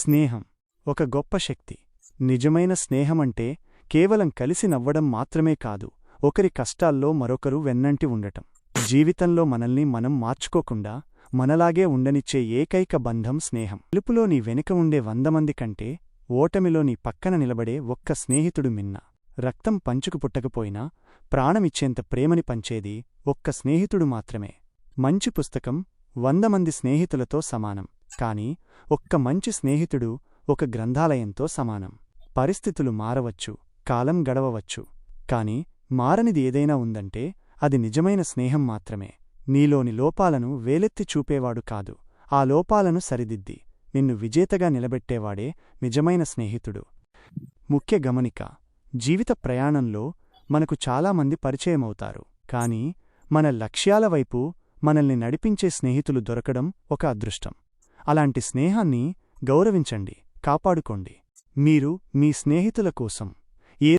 స్నేహం ఒక గొప్ప శక్తి. నిజమైన స్నేహమంటే కేవలం కలిసి నవ్వడం మాత్రమే కాదు, ఒకరి కష్టాల్లో మరొకరు వెన్నంటి ఉండటం. జీవితంలో మనల్ని మనం మార్చుకోకుండా మనలాగే ఉండనిచ్చే ఏకైక బంధం స్నేహం. గెలుపులో నీ వెనుక ఉండే 100 మంది కంటే ఓటమిలో నీ పక్కన నిలబడే ఒక్క స్నేహితుడు మిన్న. రక్తం పంచుకు పుట్టకపోయినా ప్రాణమిచ్చేంత ప్రేమని పంచేది ఒక్క స్నేహితుడు మాత్రమే. మంచి పుస్తకం 100 మంది స్నేహితులతో సమానం, కాని ఒక్క మంచి స్నేహితుడు ఒక గ్రంథాలయంతో సమానం. పరిస్థితులు మారవచ్చు, కాలం గడవవచ్చు, కాని మారనిది ఏదైనా ఉందంటే అది నిజమైన స్నేహం మాత్రమే. నీలోని లోపాలను వేలెత్తి చూపేవాడు కాదు, ఆ లోపాలను సరిదిద్ది నిన్ను విజేతగా నిలబెట్టేవాడే నిజమైన స్నేహితుడు. ముఖ్య గమనిక: జీవిత ప్రయాణంలో మనకు చాలామంది పరిచయమవుతారు, కాని మన లక్ష్యాల వైపు మనల్ని నడిపించే స్నేహితులు దొరకడం ఒక అదృష్టం. అలాంటి స్నేహాన్ని గౌరవించండి, కాపాడుకోండి. మీరు మీ స్నేహితుల కోసం